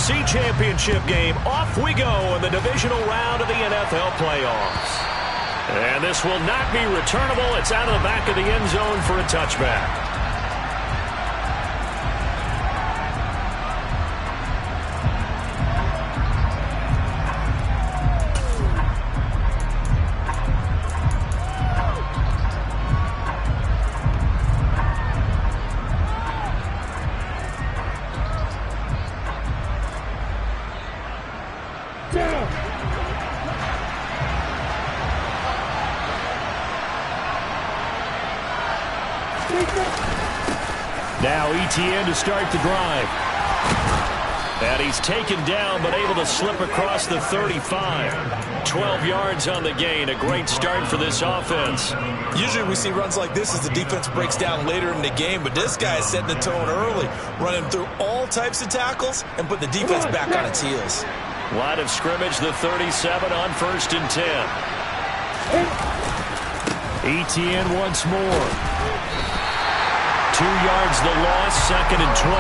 NFC Championship game. Off we go in the divisional round of the NFL playoffs. And this will not be returnable. It's out of the back of the end zone for a touchback. Now ETN to start the drive. And he's taken down but able to slip across the 35. 12 yards on the gain. A great start for this offense. Usually we see runs like this as the defense breaks down later in the game, but this guy is setting the tone early, running through all types of tackles and put the defense back on its heels. Line of scrimmage, the 37 on 1st and 10. ETN once more. 2 yards the loss, 2nd and 12.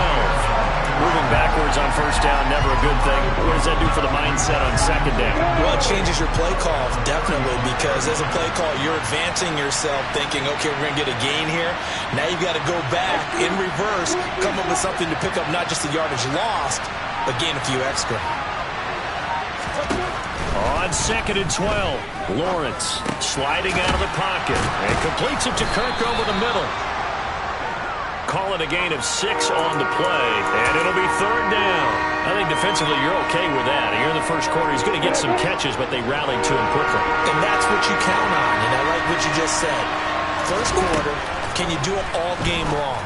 Moving backwards on 1st down, never a good thing. What does that do for the mindset on 2nd down? Well, it changes your play call, definitely, because as a play call, you're advancing yourself thinking, okay, we're going to get a gain here. Now you've got to go back in reverse, come up with something to pick up not just the yardage lost, but gain a few extra. On 2nd and 12, Lawrence sliding out of the pocket and completes it to Kirk over the middle. Call it a gain of 6 on the play, and it'll be 3rd down. I think defensively you're okay with that. Here in the first quarter, he's going to get some catches, but they rallied to him quickly. And that's what you count on, and I like what you just said. First quarter, can you do it all game long?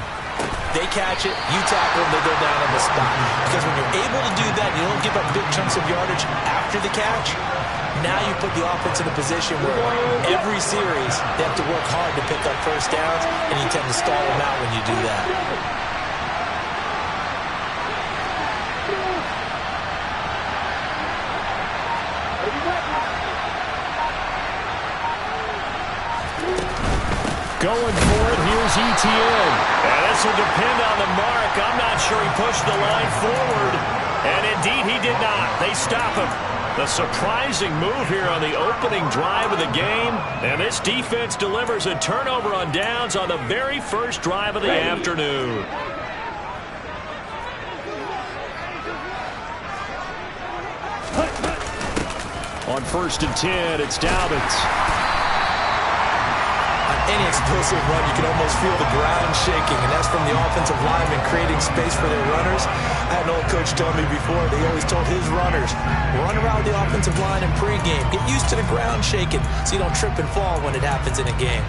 They catch it, you tackle them, they go down on the spot. Because when you're able to do that, you don't give up big chunks of yardage after the catch. Now you put the offense in a position where every series they have to work hard to pick up 1st downs, and you tend to stall them out when you do that. Going for it, here's ETN. And this will depend on the mark. I'm not sure he pushed the line forward. And indeed he did not. They stop him. The surprising move here on the opening drive of the game. And this defense delivers a turnover on downs on the very first drive of the afternoon. On 1st and 10, it's Dobbins. Any explosive run, you can almost feel the ground shaking, and that's from the offensive linemen creating space for their runners. I had an old coach tell me before, they always told his runners, run around the offensive line in pregame. Get used to the ground shaking so you don't trip and fall when it happens in a game.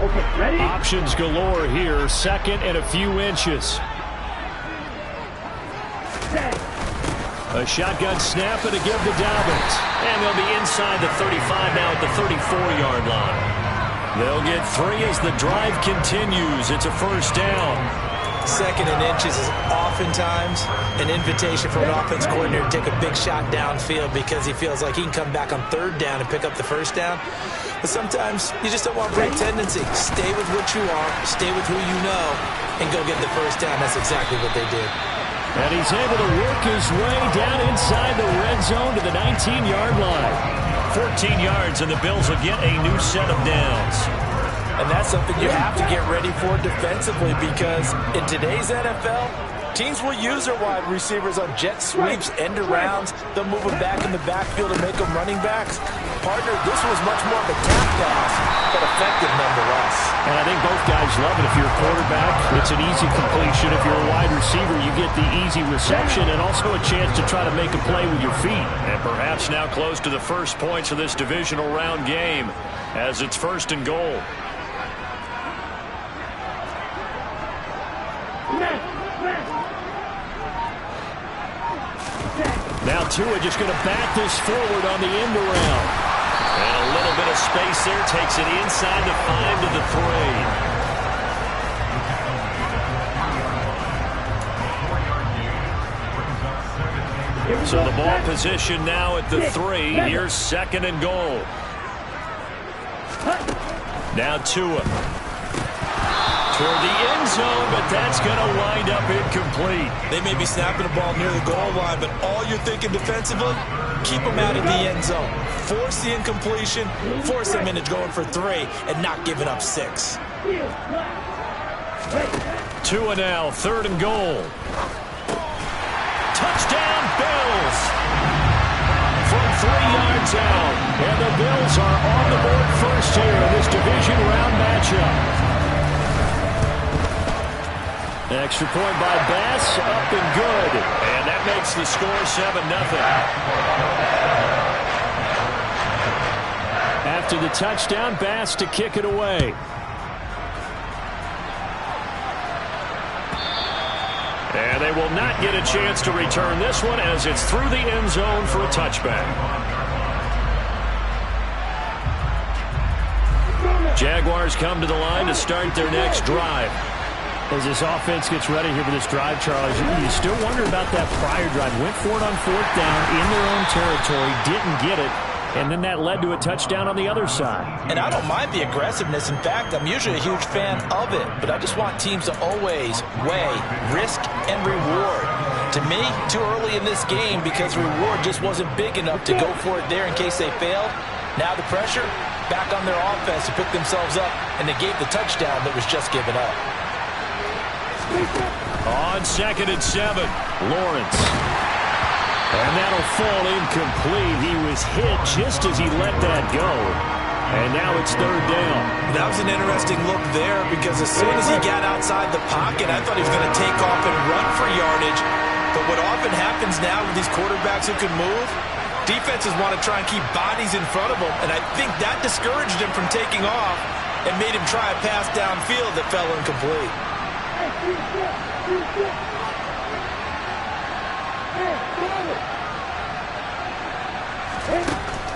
Okay, ready? Options galore here, 2nd and a few inches. A shotgun snap and a give to Dobbins. And they'll be inside the 35 now at the 34-yard line. They'll get 3 as the drive continues. It's a 1st down. 2nd and inches is oftentimes an invitation for an offense coordinator to take a big shot downfield because he feels like he can come back on 3rd down and pick up the 1st down. But sometimes you just don't want break tendency. Stay with what you are, stay with who you know, and go get the 1st down. That's exactly what they did. And he's able to work his way down inside the red zone to the 19-yard line. 14 yards, and the Bills will get a new set of downs. And that's something you have to get ready for defensively because in today's NFL, teams will use their wide receivers on jet sweeps, end arounds. They'll move them back in the backfield and make them running backs. Partner, this was much more of a tap pass, but effective nonetheless. And I think both guys love it. If you're a quarterback, it's an easy completion. If you're a wide receiver, you get the easy reception and also a chance to try to make a play with your feet. And perhaps now close to the first points of this divisional round game as it's 1st and goal. Now Tua just going to back this forward on the end around. And a little bit of space there. Takes it inside the 5 to the 3. So the ball position now at the 3. Here's 2nd and goal. Now Tua. Toward the end zone, but that's going to wind up incomplete. They may be snapping the ball near the goal line, but all you're thinking defensively, keep them out of the end zone. Force the incompletion, force them into going for 3, and not giving up 6. Tua now, 3rd and goal. Touchdown, Bills! From 3 yards out, and the Bills are on the board first here in this division round matchup. Extra point by Bass, up and good. And that makes the score 7-0. After the touchdown, Bass to kick it away. And they will not get a chance to return this one as it's through the end zone for a touchback. Jaguars come to the line to start their next drive. As this offense gets ready here for this drive, Charles, you still wonder about that prior drive. Went for it on 4th down in their own territory, didn't get it, and then that led to a touchdown on the other side. And I don't mind the aggressiveness. In fact, I'm usually a huge fan of it, but I just want teams to always weigh risk and reward. To me, too early in this game because the reward just wasn't big enough to go for it there in case they failed. Now the pressure back on their offense to pick themselves up, and they gave the touchdown that was just given up. On 2nd and 7, Lawrence. And that'll fall incomplete. He was hit just as he let that go. And now it's 3rd down. That was an interesting look there because as soon as he got outside the pocket, I thought he was going to take off and run for yardage. But what often happens now with these quarterbacks who can move, defenses want to try and keep bodies in front of them. And I think that discouraged him from taking off and made him try a pass downfield that fell incomplete.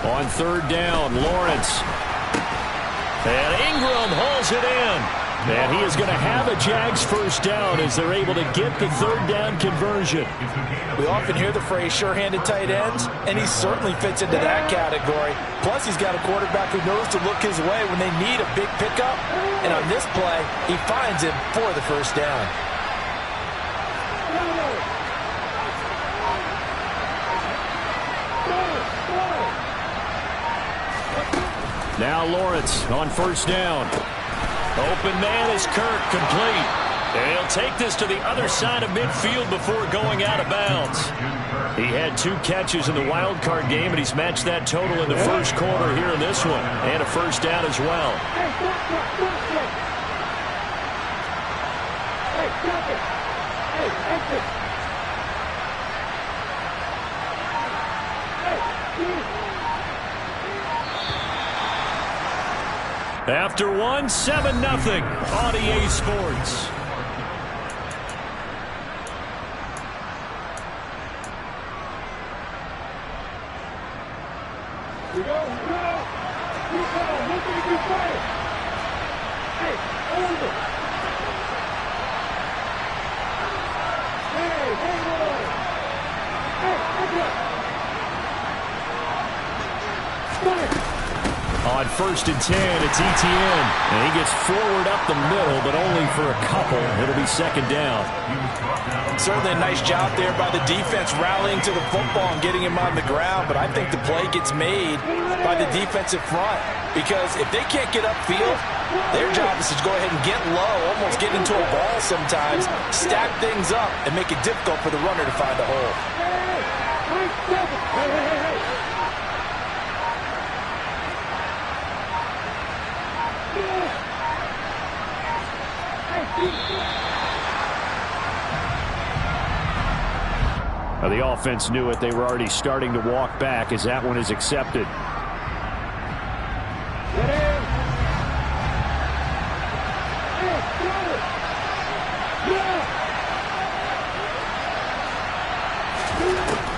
On 3rd down, Lawrence. And Ingram hauls it in. And he is going to have a Jags first down as they're able to get the 3rd down conversion. We often hear the phrase sure-handed tight ends, and he certainly fits into that category. Plus, he's got a quarterback who knows to look his way when they need a big pickup. And on this play, he finds him for the first down. Now Lawrence on 1st down. Open man is Kirk, complete. And he'll take this to the other side of midfield before going out of bounds. He had 2 catches in the wild card game, and he's matched that total in the first quarter here in this one. And a first down as well. After 1, 7-0 on EA Sports. On 1st and 10, it's Etienne. And he gets forward up the middle, but only for a couple. It'll be 2nd down. Certainly a nice job there by the defense rallying to the football and getting him on the ground. But I think the play gets made by the defensive front. Because if they can't get upfield, their job is to go ahead and get low, almost get into a ball sometimes, stack things up, and make it difficult for the runner to find a hole. Well, the offense knew it. They were already starting to walk back as that one is accepted.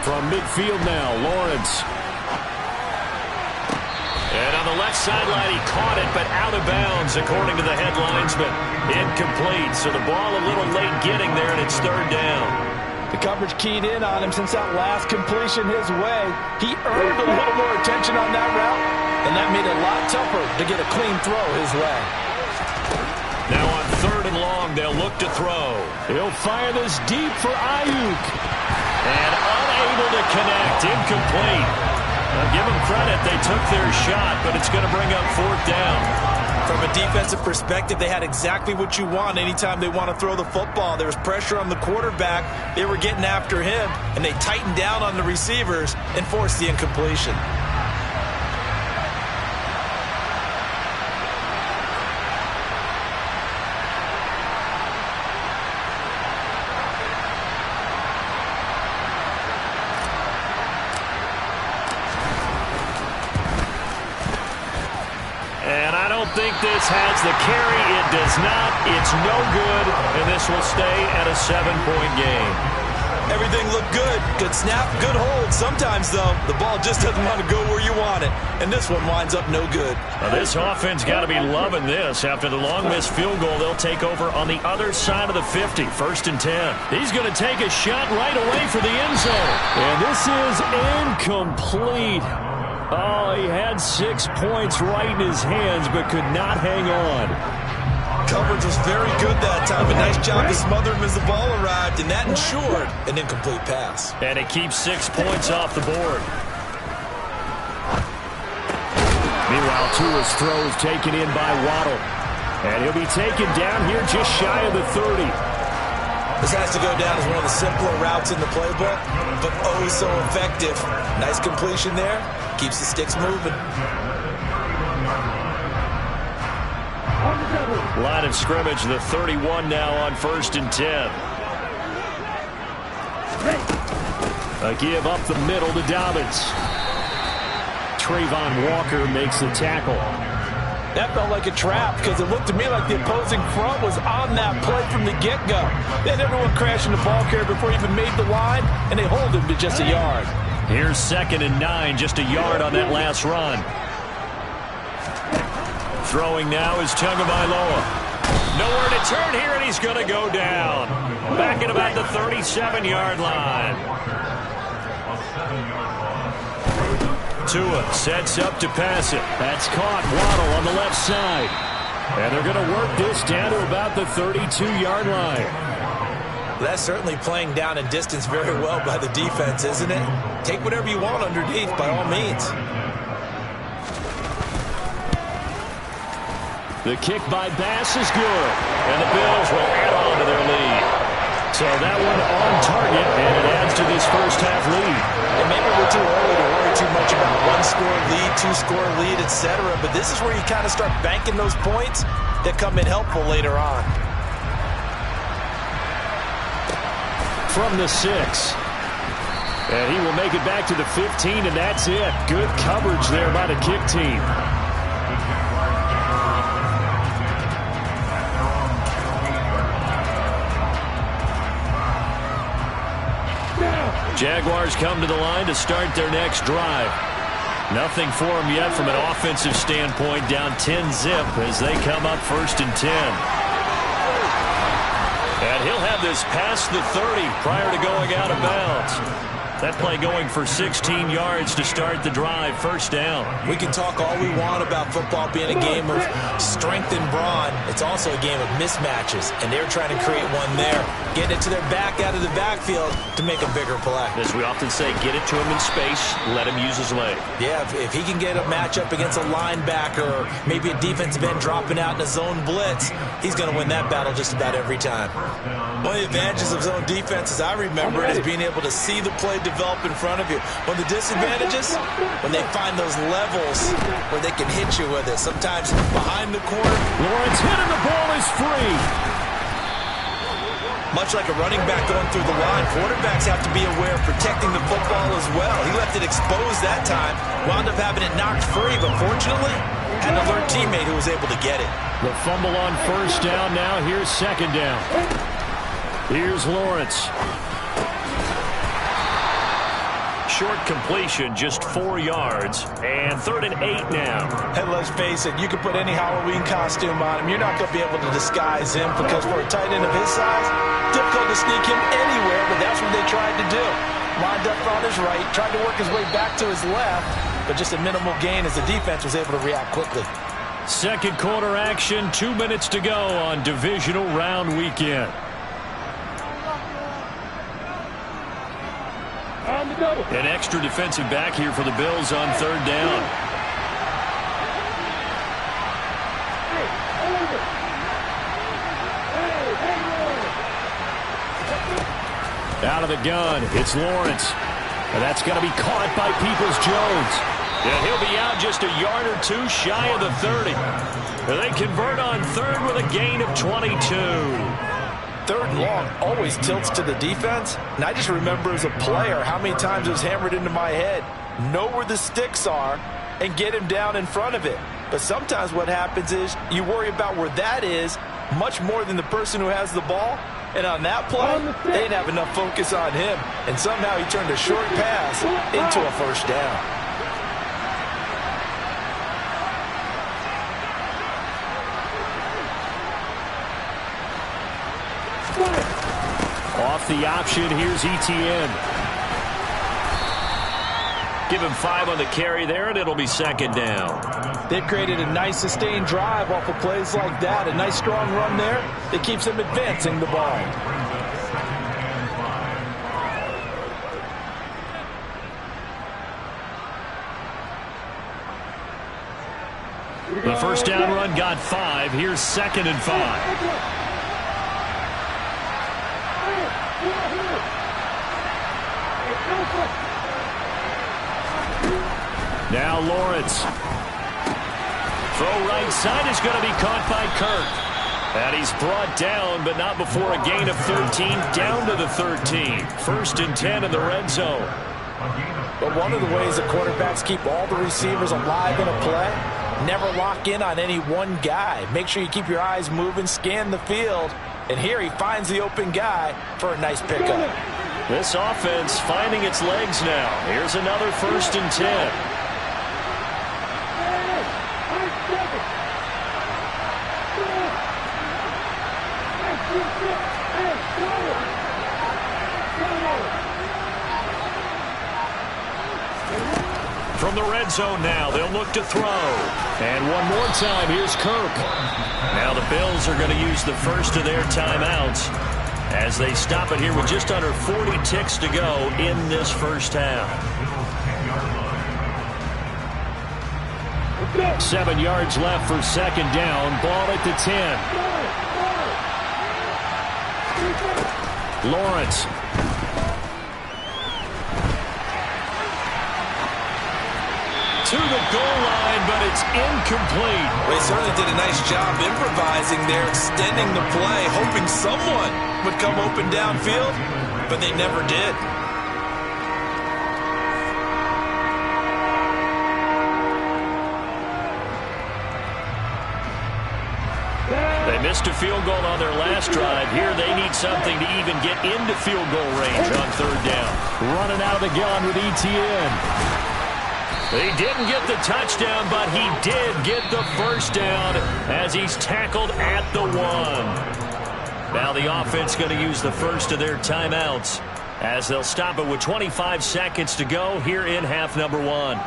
From midfield now, Lawrence. And on the left sideline, he caught it, but out of bounds, according to the head linesman. Incomplete, so the ball a little late getting there, and it's 3rd down. The coverage keyed in on him since that last completion his way. He earned a little more attention on that route, and that made it a lot tougher to get a clean throw his way. Now on 3rd and long, they'll look to throw. He'll fire this deep for Ayuk. And unable to connect, incomplete. Now give them credit, they took their shot, but it's going to bring up 4th down. From a defensive perspective, they had exactly what you want anytime they want to throw the football. There was pressure on the quarterback. They were getting after him, and they tightened down on the receivers and forced the incompletion. I think this has the carry. It does not. It's no good, and this will stay at a 7-point game. Everything looked good. Good snap, good hold. Sometimes, though, the ball just doesn't want to go where you want it, and this one winds up no good. Now, this offense got to be loving this. After the long missed field goal, they'll take over on the other side of the 50, 1st and 10. He's going to take a shot right away for the end zone, and this is incomplete. Oh, he had 6 points right in his hands, but could not hang on. Coverage was very good that time. A nice job to smother him as the ball arrived, and that ensured an incomplete pass. And it keeps 6 points off the board. Meanwhile, Tua's throw is taken in by Waddle. And he'll be taken down here just shy of the 30. This has to go down as one of the simpler routes in the playbook, but oh so effective. Nice completion there. Keeps the sticks moving. Line of scrimmage, the 31 now on 1st and 10. A give up the middle to Dobbins. Trayvon Walker makes the tackle. That felt like a trap because it looked to me like the opposing front was on that play from the get-go. They had everyone crashing the ball carrier before he even made the line, and they hold him to just a yard. Here's 2nd and 9, just a yard on that last run. Throwing now is Tagovailoa. Nowhere to turn here, and he's going to go down. Back at about the 37-yard line. Tua sets up to pass it. That's caught. Waddle on the left side. And they're going to work this down to about the 32-yard line. That's certainly playing down in distance very well by the defense, isn't it? Take whatever you want underneath, by all means. The kick by Bass is good. And the Bills will add on to their lead. So that one on target, and it adds to this first-half lead. And maybe we're too early to worry too much about one-score lead, two-score lead, etc. But this is where you kind of start banking those points that come in helpful later on. From the 6. And he will make it back to the 15, and that's it. Good coverage there by the kick team. Jaguars come to the line to start their next drive. Nothing for them yet from an offensive standpoint, down 10-zip as they come up 1st and 10. And he'll have this past the 30 prior to going out of bounds. That play going for 16 yards to start the drive, 1st down. We can talk all we want about football being a game of strength and brawn. It's also a game of mismatches, and they're trying to create one there, getting it to their back out of the backfield to make a bigger play. As we often say, get it to him in space, let him use his leg. Yeah, if he can get a matchup against a linebacker or maybe a defensive end dropping out in a zone blitz, he's going to win that battle just about every time. One of the advantages of zone defense, as I remember it, is being able to see the play develop in front of you. One of the disadvantages, when they find those levels where they can hit you with it, sometimes behind the corner. Lawrence hit and the ball is free. Much like a running back going through the line, quarterbacks have to be aware of protecting the football as well. He left it exposed that time, wound up having it knocked free, but fortunately, had an alert teammate who was able to get it. The fumble on 1st down now. Here's 2nd down. Here's Lawrence. Short completion, just 4 yards, and 3rd and 8 now. And let's face it, you can put any Halloween costume on him. You're not going to be able to disguise him because for a tight end of his size, difficult to sneak him anywhere, but that's what they tried to do. Lined up on his right, tried to work his way back to his left, but just a minimal gain as the defense was able to react quickly. Second quarter action, 2 minutes to go on divisional round weekend. An extra defensive back here for the Bills on third down. Out of the gun, it's Lawrence. And that's going to be caught by Peoples-Jones. And he'll be out just a yard or two shy of the 30. And they convert on third with a gain of 22. Third and long always tilts to the defense. And I just remember as a player how many times it was hammered into my head. Know where the sticks are and get him down in front of it. But sometimes what happens is you worry about where that is much more than the person who has the ball. And on that play, they didn't have enough focus on him. And somehow he turned a short pass into a first down. Off the option, here's Etienne. Give him 5 on the carry there, and it'll be second down. They've created a nice sustained drive off of plays like that. A nice strong run there that keeps them advancing the ball. The first down run got 5. Here's second and 5. Now Lawrence. Throw right side is going to be caught by Kirk. And he's brought down, but not before a gain of 13, down to the 13. First and 10 in the red zone. But one of the ways the quarterbacks keep all the receivers alive in a play, never lock in on any one guy. Make sure you keep your eyes moving, scan the field. And here he finds the open guy for a nice pickup. This offense finding its legs now. Here's another first and 10. From the red zone now, they'll look to throw. And one more time, here's Kirk. Now the Bills are going to use the first of their timeouts as they stop it here with just under 40 ticks to go in this first half. 7 yards left for second down. Ball at the 10. Lawrence. To the goal line, but it's incomplete. They certainly did a nice job improvising there, extending the play, hoping someone would come open downfield, but they never did. They missed a field goal on their last drive. Here they need something to even get into field goal range on third down. Running out of the gun with Etienne. He didn't get the touchdown, but he did get the first down as he's tackled at the 1. Now the offense going to use the first of their timeouts as they'll stop it with 25 seconds to go here in half number 1.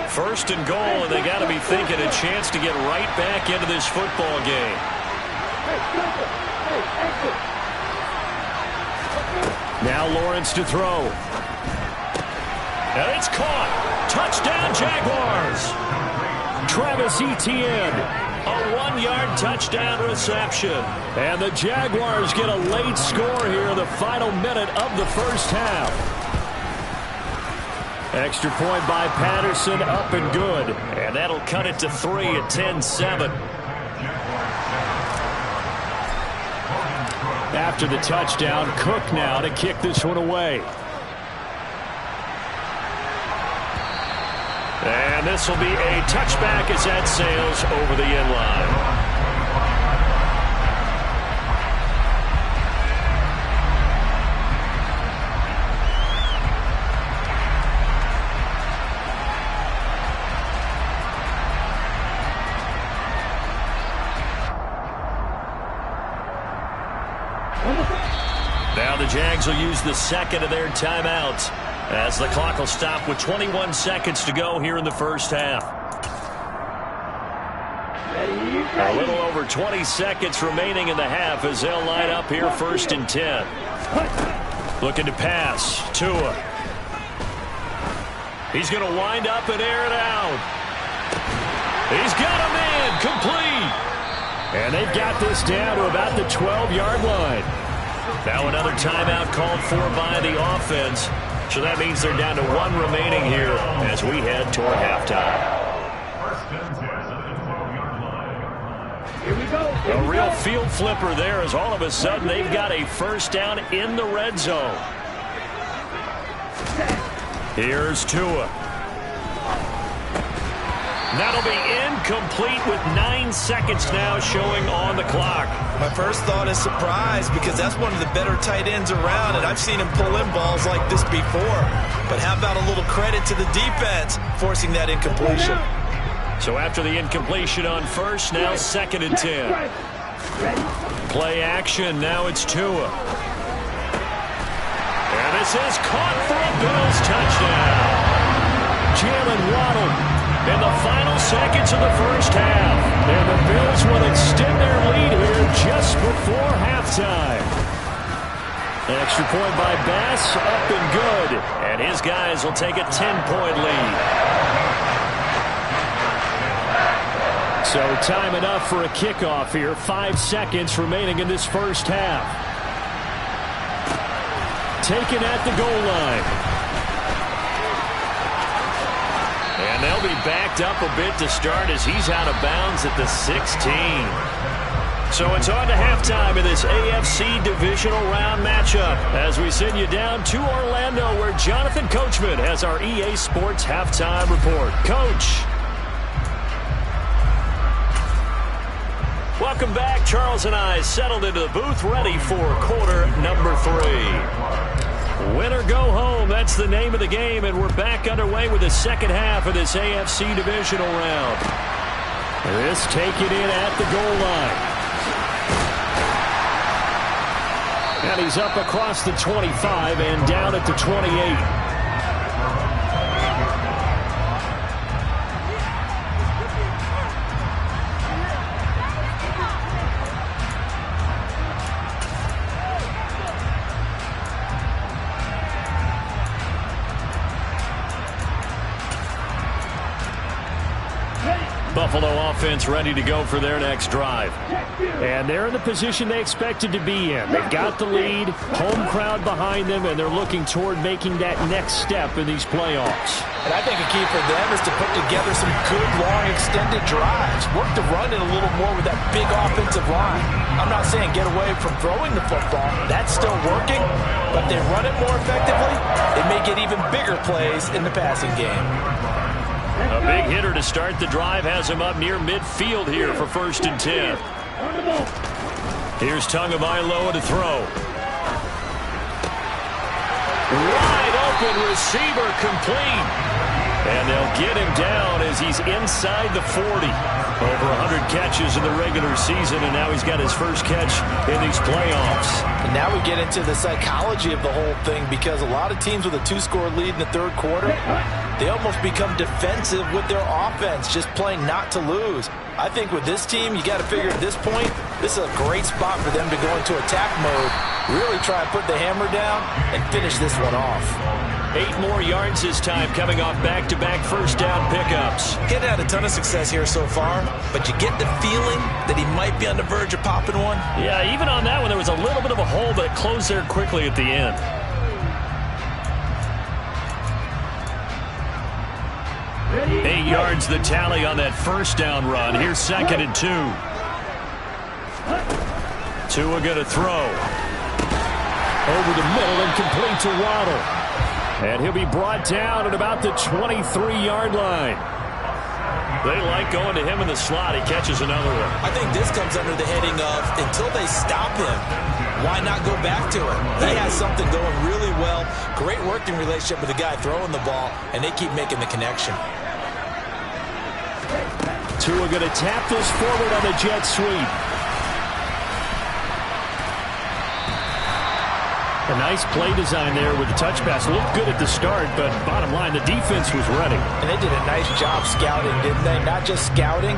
First and goal, and they got to be thinking a chance to get right back into this football game. Now Lawrence to throw. And it's caught. Touchdown, Jaguars. Travis Etienne, a 1-yard touchdown reception. And the Jaguars get a late score here in the final minute of the first half. Extra point by Patterson, up and good. And that'll cut it to 3 at 10-7. After the touchdown, Cook now to kick this one away. And this will be a touchback as that sails over the end line. Now the Jags will use the second of their timeouts as the clock will stop with 21 seconds to go here in the first half. A little over 20 seconds remaining in the half as they'll line up here first and 10. Looking to pass. Tua. He's going to wind up and air it out. He's got a man. Complete. And they've got this down to about the 12-yard line. Now another timeout called for by the offense. So that means they're down to one remaining here as we head toward halftime. A real field flipper there as all of a sudden they've got a first down in the red zone. Here's Tua. That'll be incomplete with 9 seconds now showing on the clock. My first thought is surprise because that's one of the better tight ends around, and I've seen him pull in balls like this before. But how about a little credit to the defense forcing that incompletion? So after the incompletion on first, now second and 10. Play action, now it's Tua. And this is caught for a Bills touchdown. Jalen Waddle in the final seconds of the first half. And the Bills will extend their lead here just before halftime. An extra point by Bass, up and good. And his guys will take a 10-point lead. So time enough for a kickoff here. 5 seconds remaining in this first half. Taken at the goal line. And they'll be backed up a bit to start as he's out of bounds at the 16. So it's on to halftime in this AFC divisional round matchup as we send you down to Orlando where Jonathan Coachman has our EA Sports halftime report. Coach. Welcome back. Charles and I settled into the booth ready for quarter number 3. Win or go home, that's the name of the game, and we're back underway with the second half of this AFC divisional round. This taken in at the goal line. And he's up across the 25 and down at the 28. Buffalo offense ready to go for their next drive. And they're in the position they expected to be in. They've got the lead, home crowd behind them, and they're looking toward making that next step in these playoffs. And I think a key for them is to put together some good, long, extended drives. Work the run in a little more with that big offensive line. I'm not saying get away from throwing the football. That's still working. But if they run it more effectively, they may get even bigger plays in the passing game. A big hitter to start the drive has him up near midfield here for first and 10. Here's Tagovailoa to throw. Wide open receiver complete. And they'll get him down as he's inside the 40. Over 100 catches in the regular season, and now he's got his first catch in these playoffs. And now we get into the psychology of the whole thing because a lot of teams with a 2-score lead in the third quarter, they almost become defensive with their offense, just playing not to lose. I think with this team, you got to figure at this point, this is a great spot for them to go into attack mode, really try and put the hammer down and finish this one off. 8 more yards this time coming off back-to-back first down pickups. He's had a ton of success here so far, but you get the feeling that he might be on the verge of popping one. Yeah, even on that one, there was a little bit of a hole, but it closed there quickly at the end. Eight yards the tally on that first down run. Here's second and 2. Tua going to throw. Over the middle and complete to Waddle. And he'll be brought down at about the 23-yard line. They like going to him in the slot. He catches another one. I think this comes under the heading of until they stop him, why not go back to it? He has something going really well. Great working relationship with the guy throwing the ball, and they keep making the connection. Tua going to tap this forward on the jet sweep. A nice play design there with the touch pass. Looked good at the start, but bottom line, the defense was ready. And they did a nice job scouting, didn't they? Not just scouting,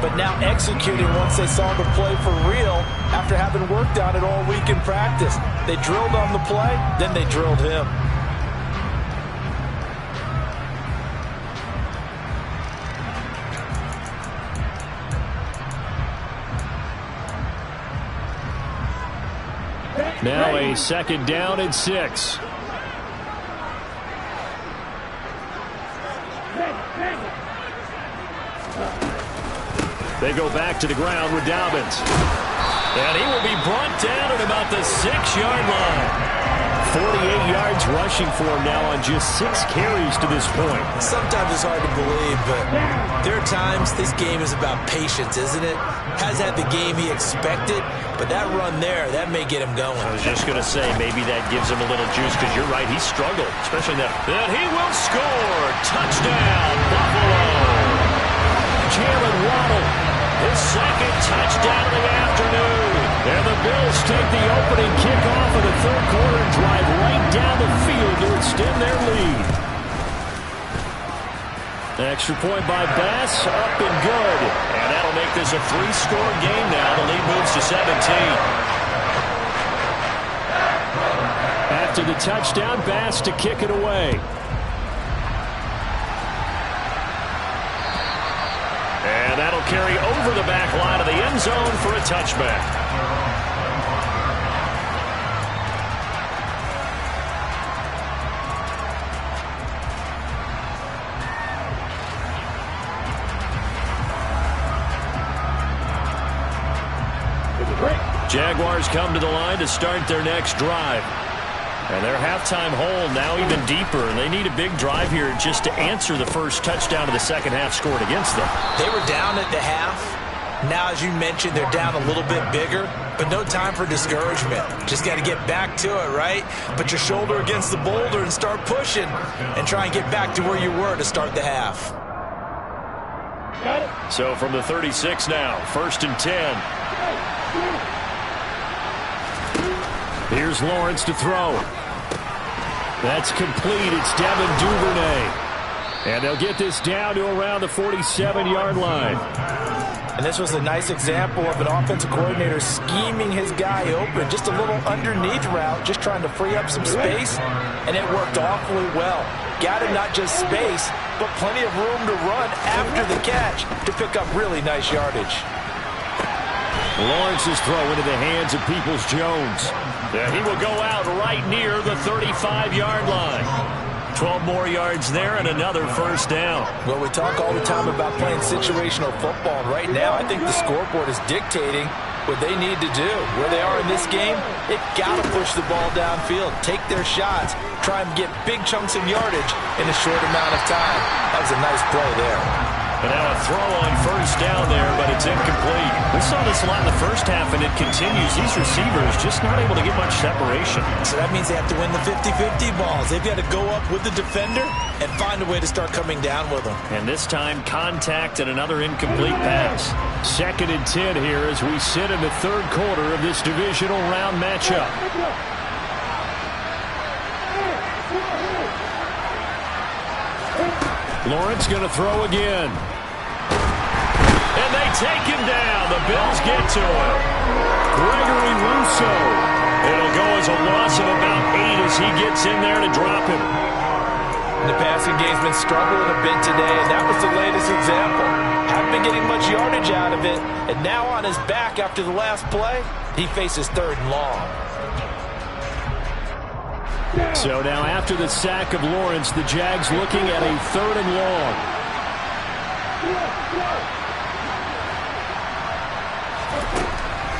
but now executing once they saw the play for real after having worked on it all week in practice. They drilled on the play, then they drilled him. Now a second down and 6. They go back to the ground with Dobbins. And he will be brought down at about the 6-yard line. 48 yards rushing for him now on just 6 carries to this point. Sometimes it's hard to believe, but there are times this game is about patience, isn't it? Has had the game he expected, but that run there, that may get him going. I was just going to say, maybe that gives him a little juice, because you're right, he struggled, especially that. And he will score. Touchdown, Buffalo. Jalen Waddle, his second touchdown of the afternoon. And the Bills take the opening kickoff of the third quarter and drive right down the field to extend their lead. Extra point by Bass, up and good. And that'll make this a 3-score game now. The lead moves to 17. After the touchdown, Bass to kick it away. And that'll carry over the back line of the end zone for a touchback. Jaguars come to the line to start their next drive. And their halftime hole now even deeper, and they need a big drive here just to answer the first touchdown of the second half scored against them. They were down at the half. Now, as you mentioned, they're down a little bit bigger, but no time for discouragement. Just got to get back to it, right? Put your shoulder against the boulder and start pushing and try and get back to where you were to start the half. So from the 36 now, 1st and 10. Here's Lawrence to throw. That's complete. It's Devin Duvernay. And they'll get this down to around the 47-yard line. And this was a nice example of an offensive coordinator scheming his guy open. Just a little underneath route, just trying to free up some space. And it worked awfully well. Got him not just space, but plenty of room to run after the catch to pick up really nice yardage. Lawrence's throw into the hands of Peoples-Jones. And he will go out right near the 35-yard line. 12 more yards there and another first down. Well, we talk all the time about playing situational football. And right now, I think the scoreboard is dictating what they need to do. Where they are in this game, they've got to push the ball downfield, take their shots, try and get big chunks of yardage in a short amount of time. That was a nice play there. And now a throw on first down there, but it's incomplete. We saw this a lot in the first half, and it continues. These receivers just not able to get much separation. So that means they have to win the 50-50 balls. They've got to go up with the defender and find a way to start coming down with them. And this time, contact and another incomplete pass. 2nd and 10 here as we sit in the third quarter of this divisional round matchup. Lawrence going to throw again. And they take him down. The Bills get to him. Gregory Rousseau. It'll go as a loss of about 8 as he gets in there to drop him. The passing game's been struggling a bit today, and that was the latest example. Haven't been getting much yardage out of it, and now on his back after the last play, he faces 3rd and long. So now after the sack of Lawrence, the Jags looking at a 3rd and long.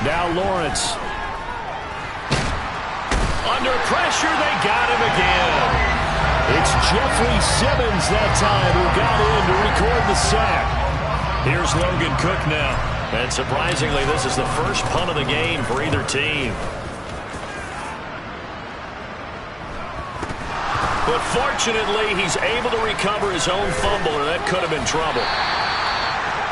Now Lawrence. Under pressure, they got him again. It's Jeffrey Simmons that time who got in to record the sack. Here's Logan Cook now. And surprisingly, this is the first punt of the game for either team. But fortunately, he's able to recover his own fumble, or that could have been trouble.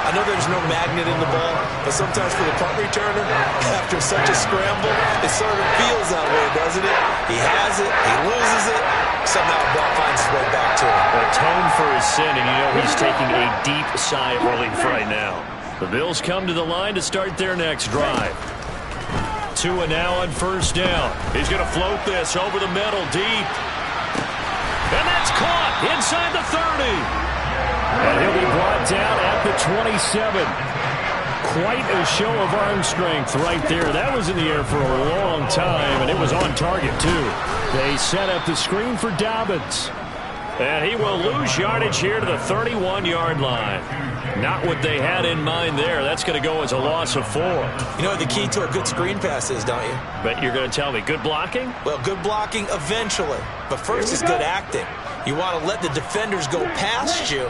I know there's no magnet in the ball, but sometimes for the punt returner, after such a scramble, it sort of feels that way, doesn't it? He has it, he loses it, somehow the ball finds its way back to him. Atone for his sin, and you know he's taking a deep sigh of relief right now. The Bills come to the line to start their next drive. Tua now on first down. He's going to float this over the middle, deep. And that's caught inside the 30. And he'll be brought down at the 27. Quite a show of arm strength right there. That was in the air for a long time, and it was on target, too. They set up the screen for Dobbins. And he will lose yardage here to the 31-yard line. Not what they had in mind there. That's going to go as a loss of 4. You know what the key to a good screen pass is, don't you? But you're going to tell me, good blocking? Well, good blocking eventually. But first is good acting. You want to let the defenders go past you,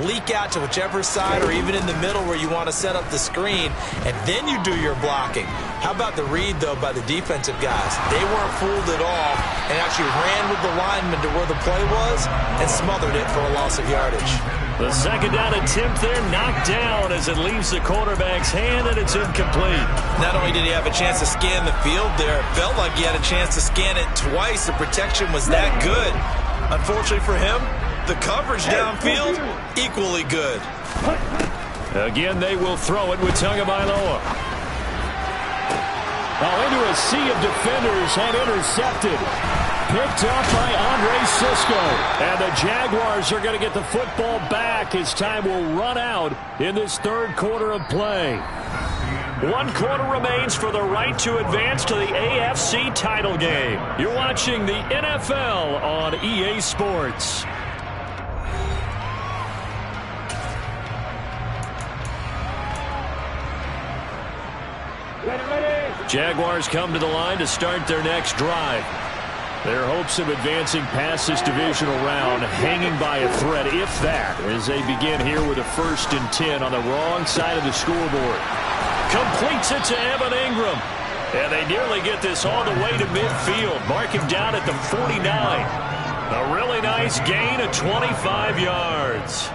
leak out to whichever side or even in the middle where you want to set up the screen, and then you do your blocking. How about the read, though, by the defensive guys? They weren't fooled at all and actually ran with the lineman to where the play was and smothered it for a loss of yardage. The second down attempt there knocked down as it leaves the quarterback's hand, and it's incomplete. Not only did he have a chance to scan the field there, it felt like he had a chance to scan it twice. The protection was that good. Unfortunately for him, the coverage downfield, equally good. Again, they will throw it with Tagovailoa. Into a sea of defenders and intercepted. Picked up by Andre Cisco. And the Jaguars are going to get the football back as time will run out in this third quarter of play. 1 quarter remains for the right to advance to the AFC title game. You're watching the NFL on EA Sports. Jaguars come to the line to start their next drive. Their hopes of advancing past this divisional round hanging by a thread, if that, as they begin here with a 1st and 10 on the wrong side of the scoreboard. Completes it to Evan Ingram. And they nearly get this all the way to midfield. Mark him down at the 49. A really nice gain of 25 yards.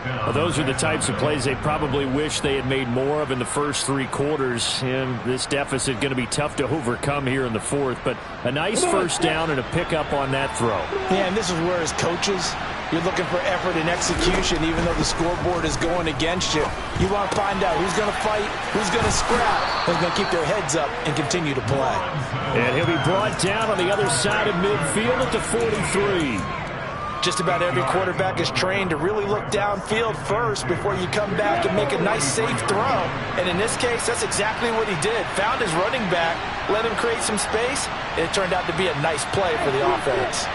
Well, those are the types of plays they probably wish they had made more of in the first 3 quarters. And this deficit going to be tough to overcome here in the 4th. But a nice first down and a pickup on that throw. Yeah, and this is where as coaches, you're looking for effort and execution even though the scoreboard is going against you. You want to find out who's going to fight, who's going to scrap, who's going to keep their heads up and continue to play. And he'll be brought down on the other side of midfield at the 43. Just about every quarterback is trained to really look downfield first before you come back and make a nice, safe throw. And in this case, that's exactly what he did. Found his running back, let him create some space, and it turned out to be a nice play for the offense.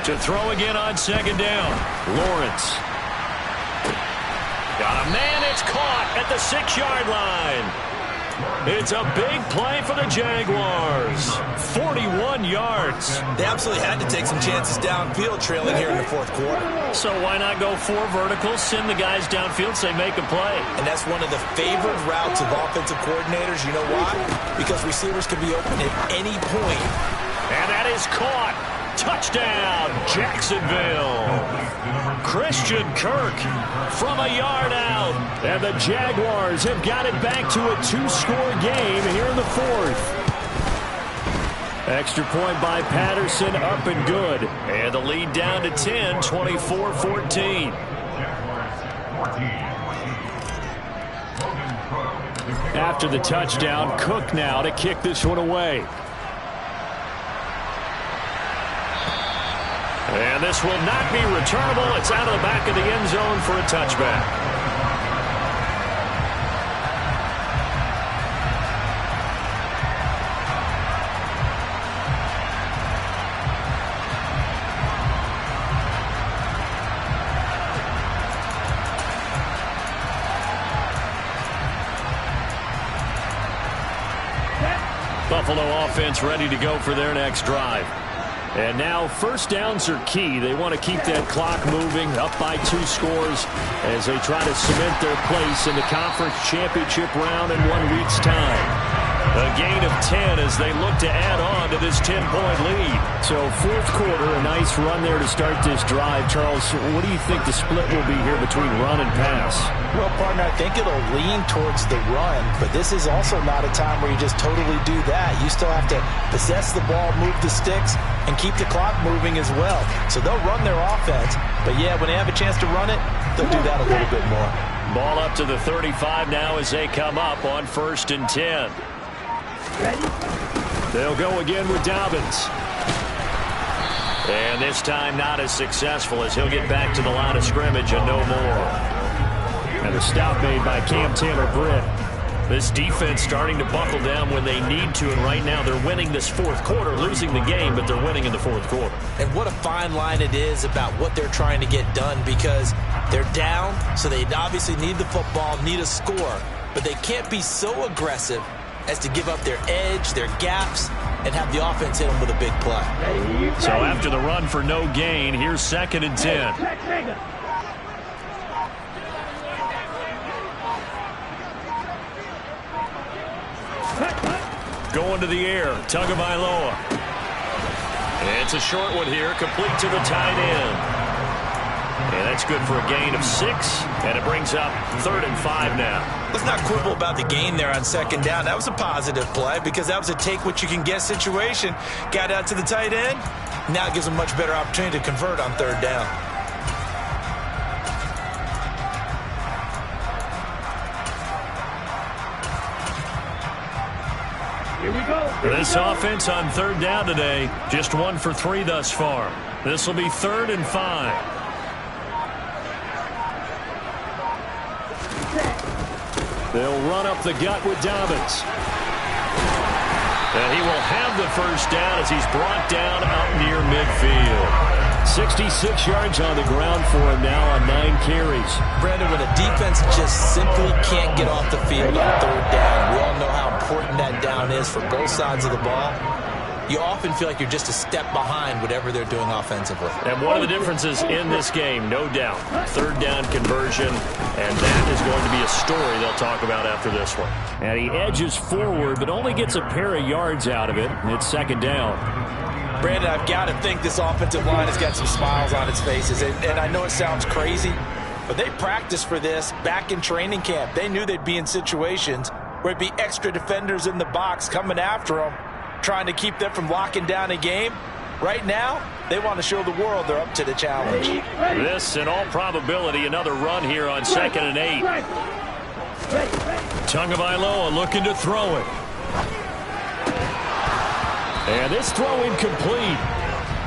To throw again on 2nd down. Lawrence. Got a man, it's caught at the 6-yard line. It's a big play for the Jaguars. 41 yards. They absolutely had to take some chances downfield trailing here in the 4th quarter. So why not go 4 verticals, send the guys downfield, say make a play? And that's one of the favored routes of offensive coordinators. You know why? Because receivers can be open at any point. And that is caught. Touchdown, Jacksonville. Christian Kirk from a yard out. And the Jaguars have got it back to a 2-score game here in the 4th. Extra point by Patterson, up and good. And the lead down to 10, 24-14. After the touchdown, Cook now to kick this one away. And this will not be returnable. It's out of the back of the end zone for a touchback. Buffalo offense ready to go for their next drive. And now 1st downs are key. They want to keep that clock moving, up by 2 scores as they try to cement their place in the conference championship round in 1 week's time. A gain of 10 as they look to add on to this 10-point lead. So fourth quarter, a nice run there to start this drive. Charles, what do you think the split will be here between run and pass? Well, partner, I think it'll lean towards the run, but this is also not a time where you just totally do that. You still have to possess the ball, move the sticks, and keep the clock moving as well. So they'll run their offense, but yeah, when they have a chance to run it, they'll do that a little bit more. Ball up to the 35 now as they come up on 1st and 10. They'll go again with Dobbins. And this time not as successful as he'll get back to the line of scrimmage and no more. And a stop made by Cam Taylor-Britt. This defense starting to buckle down when they need to, and right now they're winning this fourth quarter, losing the game, but they're winning in the fourth quarter. And what a fine line it is about what they're trying to get done, because they're down, so they obviously need the football, need a score, but they can't be so aggressive as to give up their edge, their gaps, and have the offense hit them with a big play. So after the run for no gain, here's 2nd and 10. Going to the air, Tagovailoa. It's a short one here, complete to the tight end. And that's good for a gain of 6, and it brings up 3rd and 5 now. Let's not quibble about the gain there on 2nd down. That was a positive play because that was a take-what-you-can-get situation. Got out to the tight end. Now it gives them a much better opportunity to convert on 3rd down. Here we go. This offense on 3rd down today, just 1 for 3 thus far. This will be 3rd and 5. They'll run up the gut with Dobbins. And he will have the first down as he's brought down out near midfield. 66 yards on the ground for him now on 9 carries. Brandon, when a defense just simply can't get off the field on 3rd down, we all know how important that down is for both sides of the ball. You often feel like you're just a step behind whatever they're doing offensively. And one of the differences in this game, no doubt, 3rd down conversion, and that is going to be a story they'll talk about after this one. And he edges forward, but only gets a pair of yards out of it. It's 2nd down. Brandon, I've got to think this offensive line has got some smiles on its faces. And I know it sounds crazy, but they practiced for this back in training camp. They knew they'd be in situations where it'd be extra defenders in the box coming after them, trying to keep them from locking down a game. Right now, they want to show the world they're up to the challenge. This, in all probability, another run here on 2nd and 8. Tagovailoa looking to throw it. And this throw incomplete.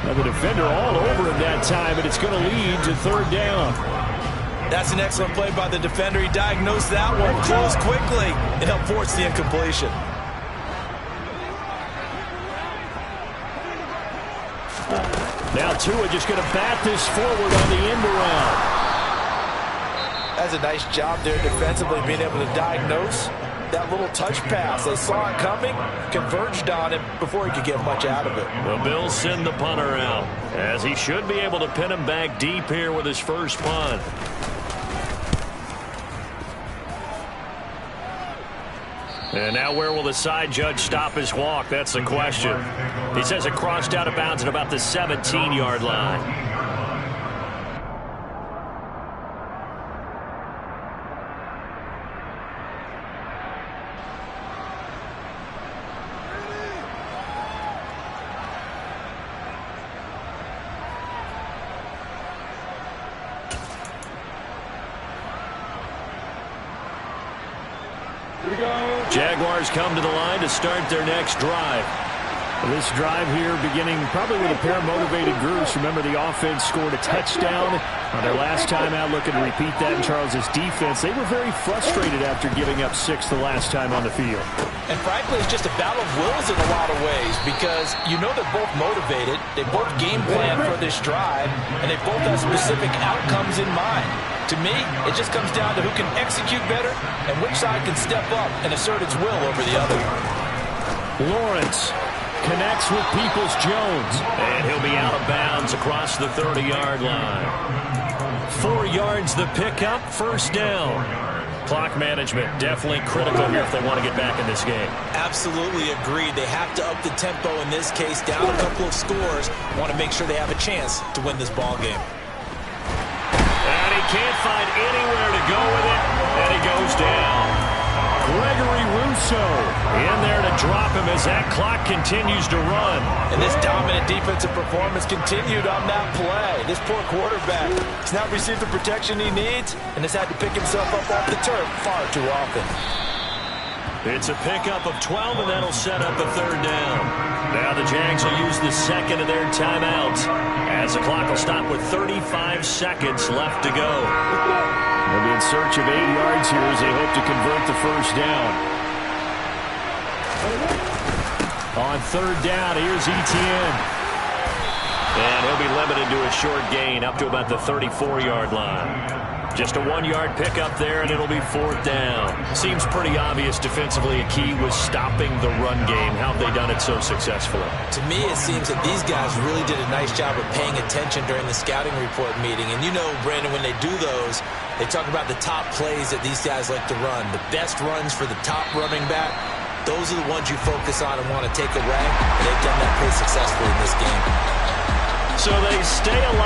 Now the defender all over him that time, but it's going to lead to 3rd down. That's an excellent play by the defender. He diagnosed that one, closed quickly, and helped force the incompletion. Now Tua just going to bat this forward on the end around. That's a nice job there defensively, being able to diagnose that little touch pass. They saw it coming, converged on it before he could get much out of it. The Bills send the punter out, as he should be able to pin him back deep here with his first punt. And now where will the side judge stop his walk? That's the question. He says it crossed out of bounds at about the 17-yard line. Jaguars come to the line to start their next drive. This drive here beginning probably with a pair of motivated groups. Remember, the offense scored a touchdown on their last time out, looking to repeat that in Charles's defense. They were very frustrated after giving up 6 the last time on the field. And frankly, it's just a battle of wills in a lot of ways, because you know they're both motivated, they both game plan for this drive, and they both have specific outcomes in mind. To me, it just comes down to who can execute better and which side can step up and assert its will over the other. Lawrence connects with Peoples-Jones. And he'll be out of bounds across the 30-yard line. 4 yards the pickup, first down. Clock management definitely critical here if they want to get back in this game. Absolutely agreed. They have to up the tempo in this case, down a couple of scores. Want to make sure they have a chance to win this ball game. And he can't find anywhere to go with it, and he goes down. Gregory Rousseau in there to drop him as that clock continues to run. And this dominant defensive performance continued on that play. This poor quarterback has not received the protection he needs and has had to pick himself up off the turf far too often. It's a pickup of 12, and that'll set up a third down. Now the Jags will use the second of their timeouts as the clock will stop with 35 seconds left to go. They'll be in search of 8 yards here as they hope to convert the first down. On third down, here's Etienne. And he'll be limited to a short gain up to about the 34-yard line. Just a 1-yard pickup there, and it'll be fourth down. Seems pretty obvious defensively a key was stopping the run game. How have they done it so successfully? To me, it seems that these guys really did a nice job of paying attention during the scouting report meeting. And you know, Brandon, when they do those, they talk about the top plays that these guys like to run. The best runs for the top running back, those are the ones you focus on and want to take away. And they've done that pretty successfully in this game. So they stay alive.